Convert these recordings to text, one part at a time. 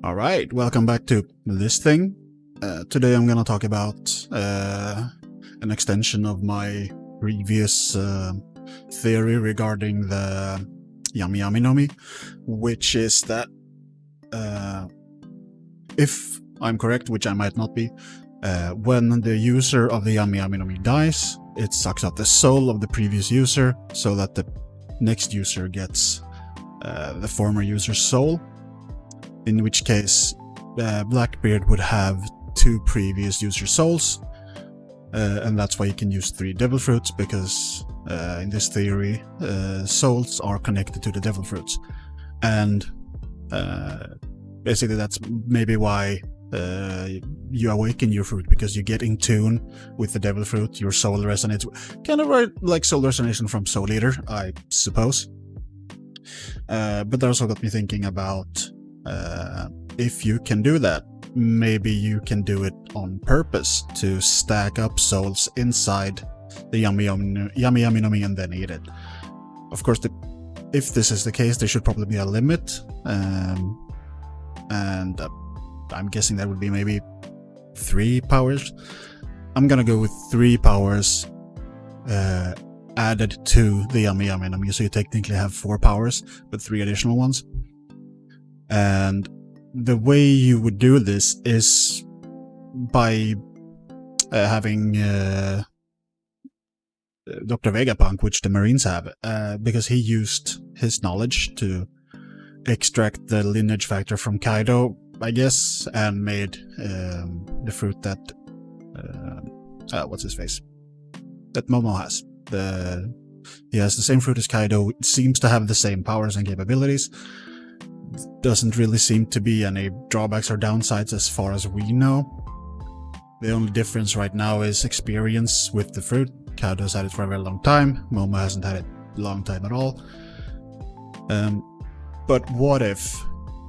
All right, welcome back to this thing. Today I'm gonna talk about an extension of my previous theory regarding the yami no mi, which is that if I'm correct, which I might not be, when the user of the yami no mi dies, it sucks out the soul of the previous user so that the next user gets the former user's soul. In which case, Blackbeard would have 2 previous user souls, and that's why you can use 3 devil fruits, because in this theory, souls are connected to the devil fruits. And basically that's maybe why you awaken your fruit, because you get in tune with the devil fruit, your soul resonates, kind of like soul resonation from Soul Eater, I suppose. But that also got me thinking about if you can do that, maybe you can do it on purpose to stack up souls inside the yami no mi and then eat it. Of course, if this is the case, there should probably be a limit, and I'm guessing that would be maybe 3 powers. I'm gonna go with 3 powers added to the yami no mi, so you technically have 4 powers, but 3 additional ones. And the way you would do this is by having Dr. Vegapunk, which the Marines have, because he used his knowledge to extract the lineage factor from Kaido, I guess, and made the fruit that what's his face? That Momo has. He has the same fruit as Kaido. It seems to have the same powers and capabilities. Doesn't really seem to be any drawbacks or downsides as far as we know. The only difference right now is experience with the fruit. Kaido's had it for a very long time. Momo hasn't had it a long time at all. But what if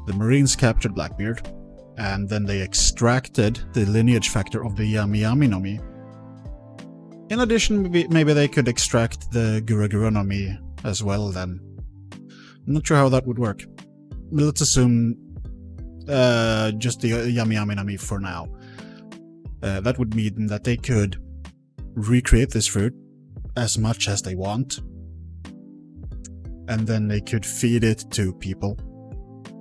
the Marines captured Blackbeard and then they extracted the lineage factor of the yami no mi? In addition, maybe they could extract the Gura no mi as well then. I'm not sure how that would work. Let's assume just the yami no mi for now. That would mean that they could recreate this fruit as much as they want, and then they could feed it to people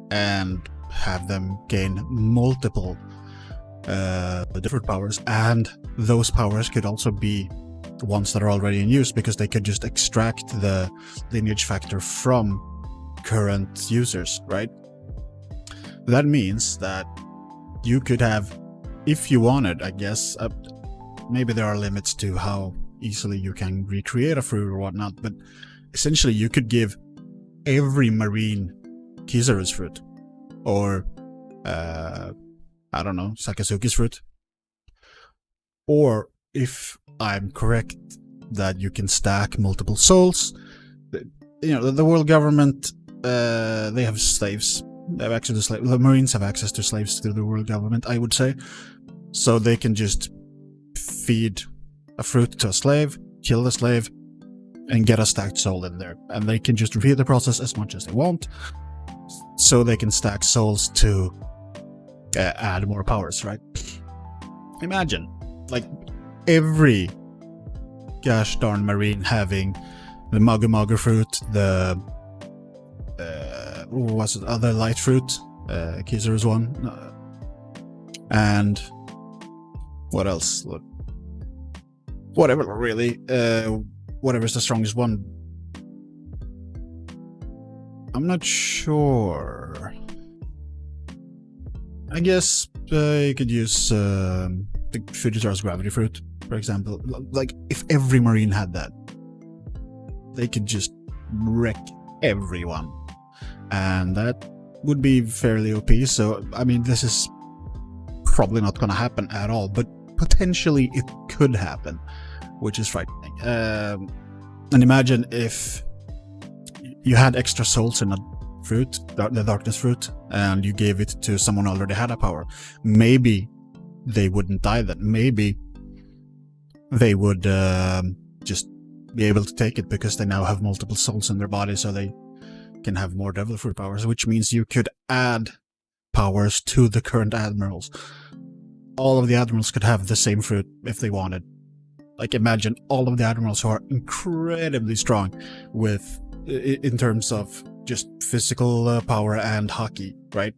and have them gain multiple different powers, and those powers could also be ones that are already in use, because they could just extract the lineage factor from current users, right? That means that you could have, if you wanted, I guess, maybe there are limits to how easily you can recreate a fruit or whatnot, but essentially you could give every Marine Kizaru's fruit, or I don't know, Sakazuki's fruit. Or if I'm correct that you can stack multiple souls, the world government, they have slaves. They have access to slaves. The Marines have access to slaves through the world government, I would say. So they can just feed a fruit to a slave, kill the slave, and get a stacked soul in there. And they can just repeat the process as much as they want, so they can stack souls to add more powers, right? Imagine, like, every gosh darn Marine having the Magu fruit, the what was it, other light fruit, Kizaru's one, and what else? Whatever, really, whatever's the strongest one. I'm not sure. I guess you could use the Fujisaru's gravity fruit, for example. Like, if every Marine had that, they could just wreck everyone. And that would be fairly OP. So, I mean, this is probably not going to happen at all, but potentially it could happen, which is frightening. And imagine if you had extra souls in a fruit, the darkness fruit, and you gave it to someone who already had a power. Maybe they wouldn't die then. Maybe they would just be able to take it because they now have multiple souls in their body, so they can have more devil fruit powers, which means you could add powers to the current admirals. All of the admirals could have the same fruit if they wanted. Like, imagine all of the admirals who are incredibly strong with, in terms of just physical power and hockey, right?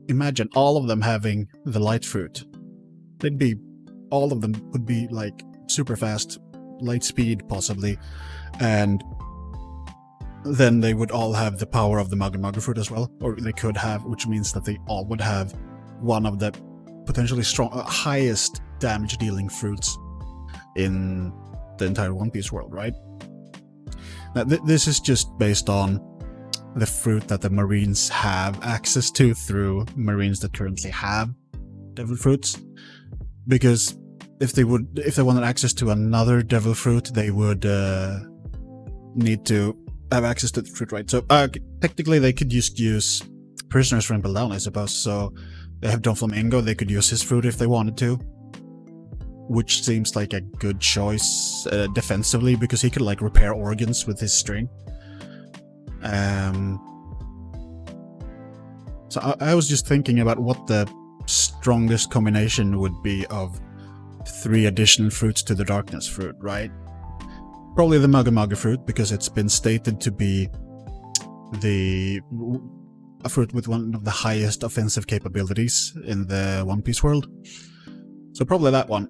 Imagine all of them having the light fruit. All of them would be like super fast, light speed possibly, and then they would all have the power of the Magu fruit as well, or they could have, which means that they all would have one of the potentially highest damage dealing fruits in the entire One Piece world, right? Now, this is just based on the fruit that the Marines have access to through Marines that currently have devil fruits. Because if they wanted access to another devil fruit, they would need to have access to the fruit, right? So technically they could just use Prisoners for Impel Down, I suppose. So they have Don Flamingo, they could use his fruit if they wanted to, which seems like a good choice defensively, because he could like repair organs with his string. So I was just thinking about what the strongest combination would be of 3 additional fruits to the Darkness fruit, right? Probably the Magu fruit, because it's been stated to be a fruit with one of the highest offensive capabilities in the One Piece world. So probably that one.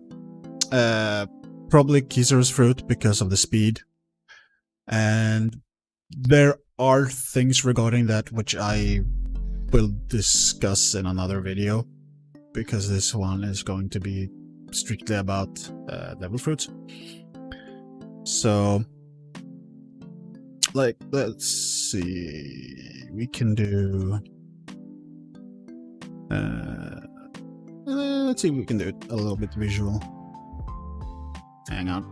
Probably Kizaru's fruit because of the speed. And there are things regarding that which I will discuss in another video, because this one is going to be strictly about devil fruits. So, like, let's see, we can do let's see if we can do it a little bit visual. Hang on.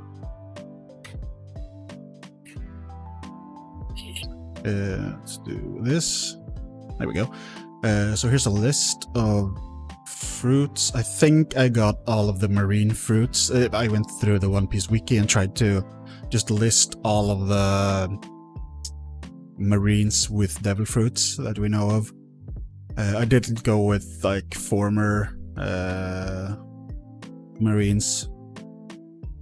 Let's do this. There we go. So here's a list of fruits. I think I got all of the marine fruits. I went through the One Piece wiki and tried to just list all of the marines with devil fruits that we know of. I didn't go with like former marines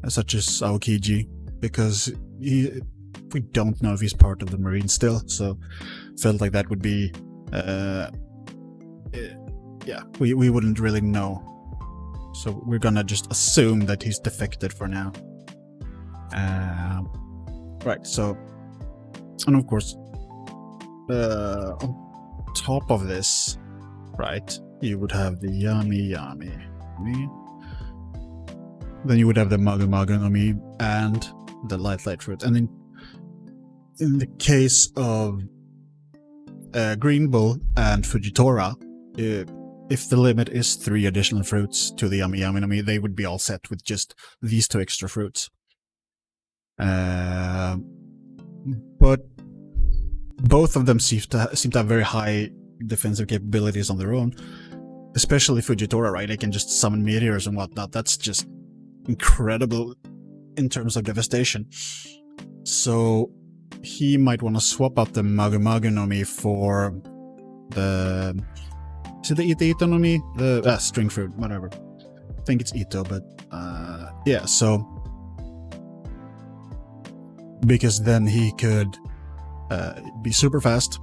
such as Aokiji, because we don't know if he's part of the marine still, so felt like that would be yeah, we wouldn't really know, so we're gonna just assume that he's defected for now. Right, so, and of course on top of this, right, you would have the yami, then you would have the magu no mi and the light fruit. And in the case of Green Bull and Fujitora, if the limit is 3 additional fruits to the yami no mi, they would be all set with just these 2 extra fruits. But both of them seem to have very high defensive capabilities on their own, especially Fujitora, right? They can just summon meteors and whatnot. That's just incredible in terms of devastation. So he might want to swap out the magu no mi for the... Is it the Ito no mi? The string fruit, whatever. I think it's Ito, but yeah, so... Because then he could be super fast.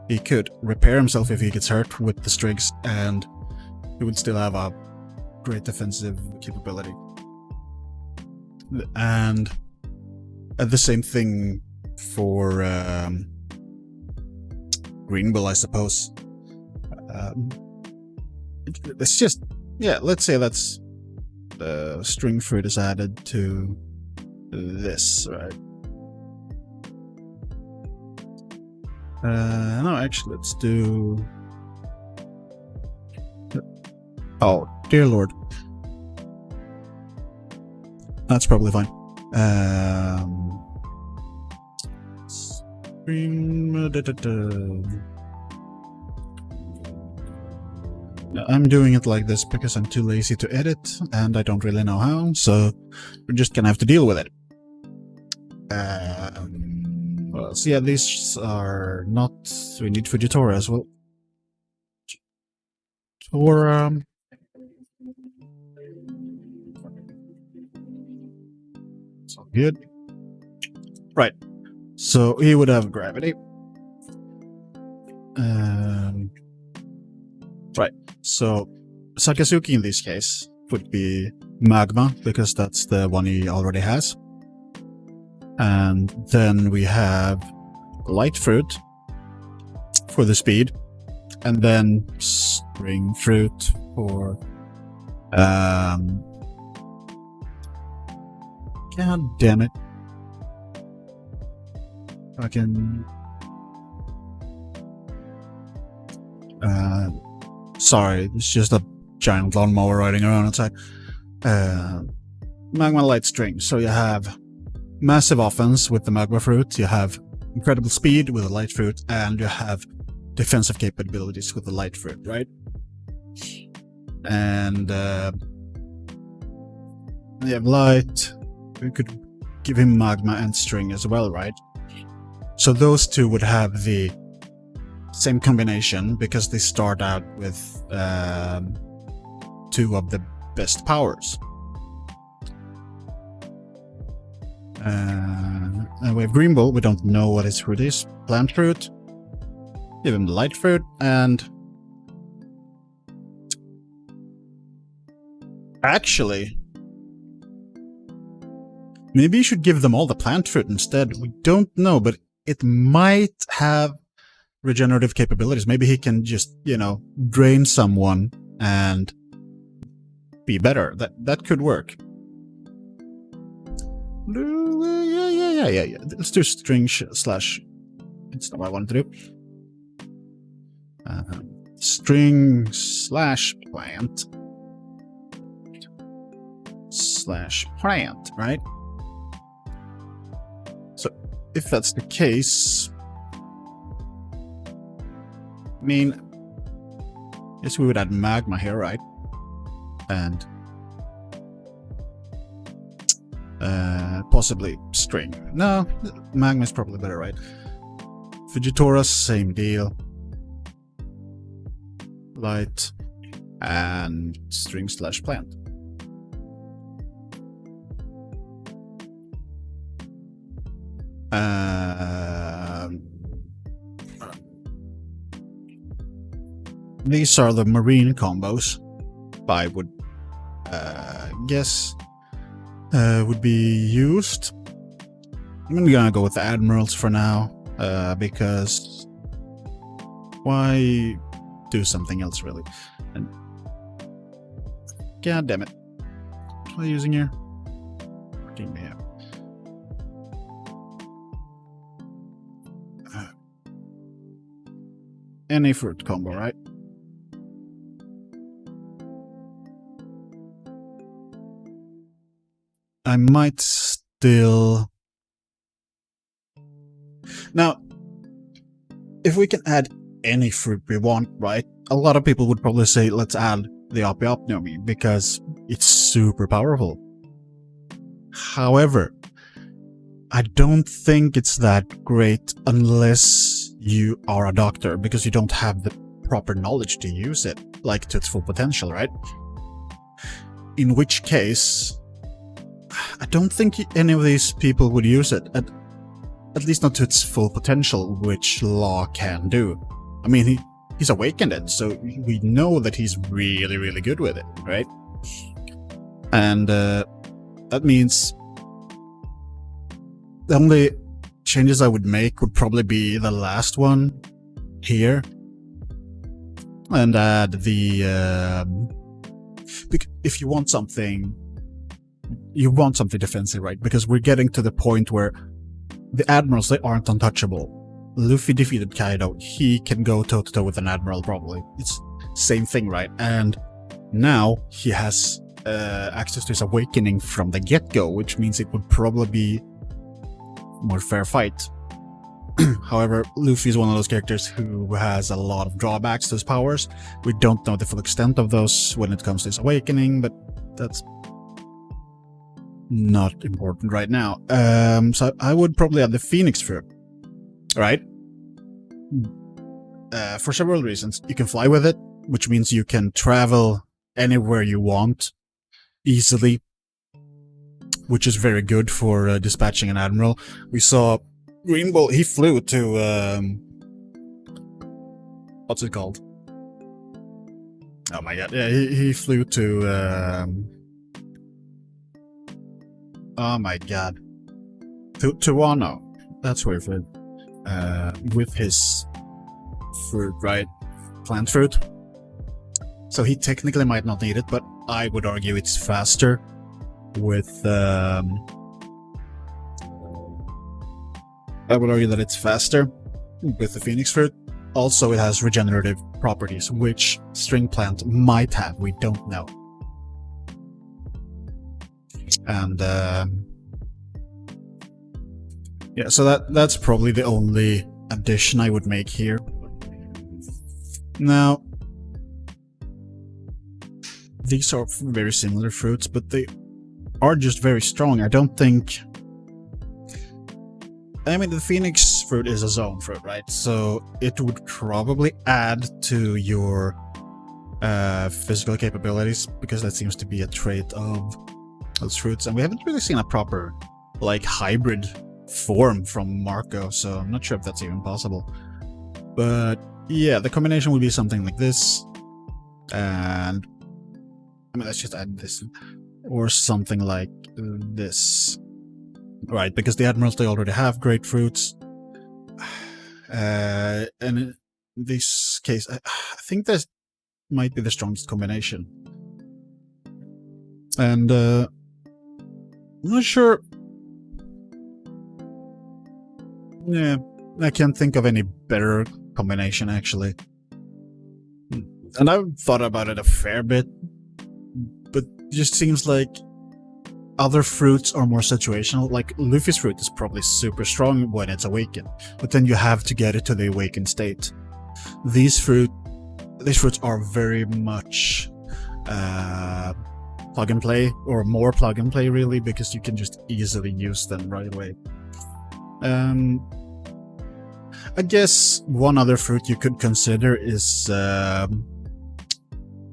He could repair himself if he gets hurt with the strings, and he would still have a great defensive capability. And the same thing for Green Bull, I suppose. It's just, yeah, let's say that's the string fruit is added to this, right? No, actually, let's do... Oh, dear lord. That's probably fine. I'm doing it like this because I'm too lazy to edit, and I don't really know how, so we're just gonna have to deal with it. Well, so yeah, these are not... We need Fujitora as well. Or so good. Right. So he would have gravity. Right. So Sakazuki in this case would be magma, because that's the one he already has. And then we have light fruit for the speed, and then spring fruit for god damn it. I can sorry, it's just a giant lawnmower riding around outside. Magma light string. So you have massive offense with the magma fruit, you have incredible speed with the light fruit, and you have defensive capabilities with the light fruit, right? And you have light. We could give him magma and string as well, right? So those two would have the same combination because they start out with two of the best powers. And we have Green Bull. We don't know what his fruit is. Plant fruit. Give him the light fruit, and actually, maybe you should give them all the plant fruit instead. We don't know, but it might have regenerative capabilities. Maybe he can just, you know, drain someone and be better. That could work. Yeah. Let's do string slash. That's not what I wanted to do. String slash plant slash plant, right? So if that's the case, I mean, yes, we would add magma here, right? And possibly string. No, magma is probably better, right? Vegetaurus, same deal. Light and string slash plant. These are the marine combos I would guess would be used. I'm gonna go with the admirals for now, because why do something else really? And god damn it, what am I using here? Any fruit combo, right? I might still... Now, if we can add any fruit we want, right? A lot of people would probably say, let's add the yami because it's super powerful. However, I don't think it's that great unless you are a doctor, because you don't have the proper knowledge to use it, like to its full potential, right? In which case, I don't think any of these people would use it, at least not to its full potential, which Law can do. I mean, he's awakened it, so we know that he's really, really good with it, right? And that means the only changes I would make would probably be the last one here, and add the if you want something defensive, right? Because we're getting to the point where the admirals, they aren't untouchable. Luffy defeated Kaido, he can go toe-to-toe with an admiral probably. It's same thing, right? And now he has access to his awakening from the get-go, which means it would probably be more fair fight. However, Luffy is one of those characters who has a lot of drawbacks to his powers. We don't know the full extent of those when it comes to his awakening, but that's not important right now. So I would probably add the Phoenix fruit, right? For several reasons. You can fly with it, which means you can travel anywhere you want easily, which is very good for dispatching an admiral. We saw Green Bull, he flew to, what's it called? Oh my god, yeah, he flew to, oh my god. To Wano. That's where he flew. With his fruit, right? Plant fruit. So he technically might not need it, but I would argue it's faster with, I would argue that it's faster with the Phoenix fruit. Also, it has regenerative properties, which string plant might have. We don't know. And yeah, so that's probably the only addition I would make here. Now, these are very similar fruits, but they are just very strong. I don't think... I mean, the Phoenix fruit is a zone fruit, right? So it would probably add to your physical capabilities, because that seems to be a trait of those fruits. And we haven't really seen a proper, like, hybrid form from Marco, so I'm not sure if that's even possible. But yeah, the combination would be something like this. And I mean, let's just add this. Or something like this. Right, because the Admirals, they already have grapefruits. And in this case, I think this might be the strongest combination. And I'm not sure. Yeah, I can't think of any better combination, actually. And I've thought about it a fair bit, but it just seems like other fruits are more situational. Like Luffy's fruit is probably super strong when it's awakened, but then you have to get it to the awakened state. These fruits are very much plug and play, or more plug and play really, because you can just easily use them right away. I guess one other fruit you could consider is the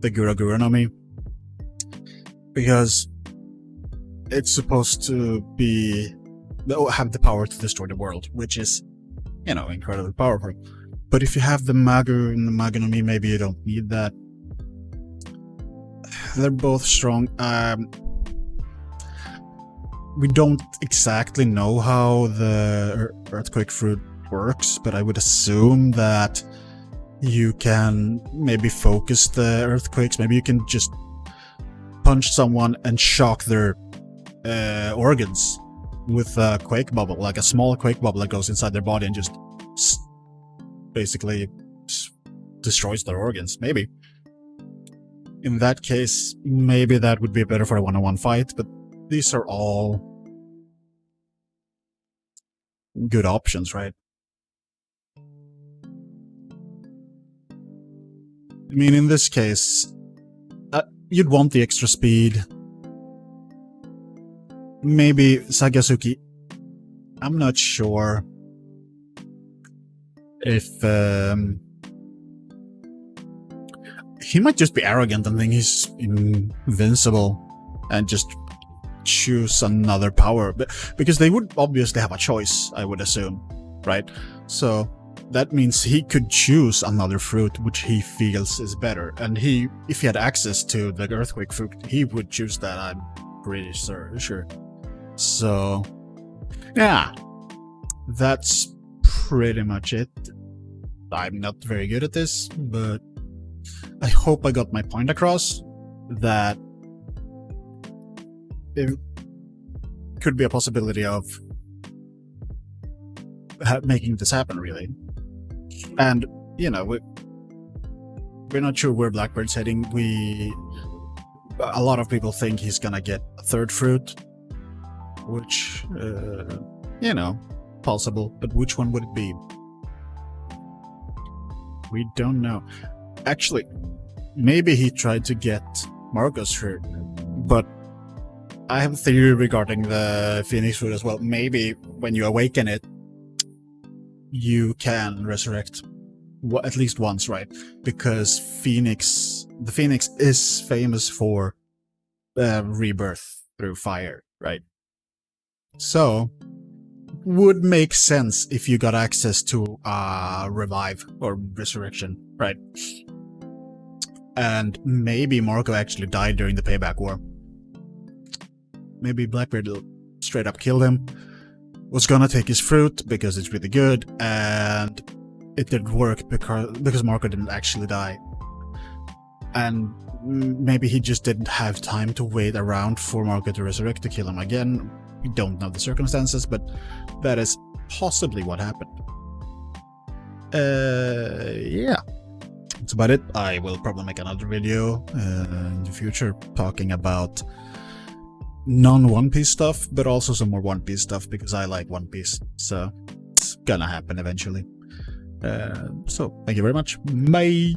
Gura Gura no Mi, because it's supposed to be have the power to destroy the world, which is, you know, incredibly powerful. But if you have the Magu and the Magu no Mi, maybe you don't need that. They're both strong. We don't exactly know how the earthquake fruit works, but I would assume that you can maybe focus the earthquakes. Maybe you can just punch someone and shock their organs with a quake bubble, like a small quake bubble that goes inside their body and just basically destroys their organs. Maybe. In that case, maybe that would be better for a one-on-one fight, but these are all good options, right? I mean, in this case, you'd want the extra speed. Maybe Sagazuki. I'm not sure if he might just be arrogant and think he's invincible and just choose another power, because they would obviously have a choice, I would assume, right? So that means he could choose another fruit which he feels is better, and if he had access to the earthquake fruit, he would choose that, I'm pretty sure. So yeah, that's pretty much it. I'm not very good at this, but I hope I got my point across, that it could be a possibility of making this happen, really. And, you know, we're not sure where Blackbird's heading. A lot of people think he's gonna get a third fruit, which, you know, possible, but which one would it be? We don't know. Actually, maybe he tried to get Marco's fruit, but I have a theory regarding the Phoenix fruit as well. Maybe when you awaken it, you can resurrect at least once, right? Because the Phoenix is famous for rebirth through fire, right? So, would make sense if you got access to revive or resurrection, right? And maybe Marco actually died during the payback war. Maybe Blackbeard straight up killed him, was gonna take his fruit because it's really good, and it didn't work because Marco didn't actually die. And maybe he just didn't have time to wait around for Marco to resurrect to kill him again. We don't know the circumstances, but that is possibly what happened. Yeah. That's about it. I will probably make another video in the future talking about non-One Piece stuff, but also some more One Piece stuff because I like One Piece. So it's gonna happen eventually. So thank you very much. Bye!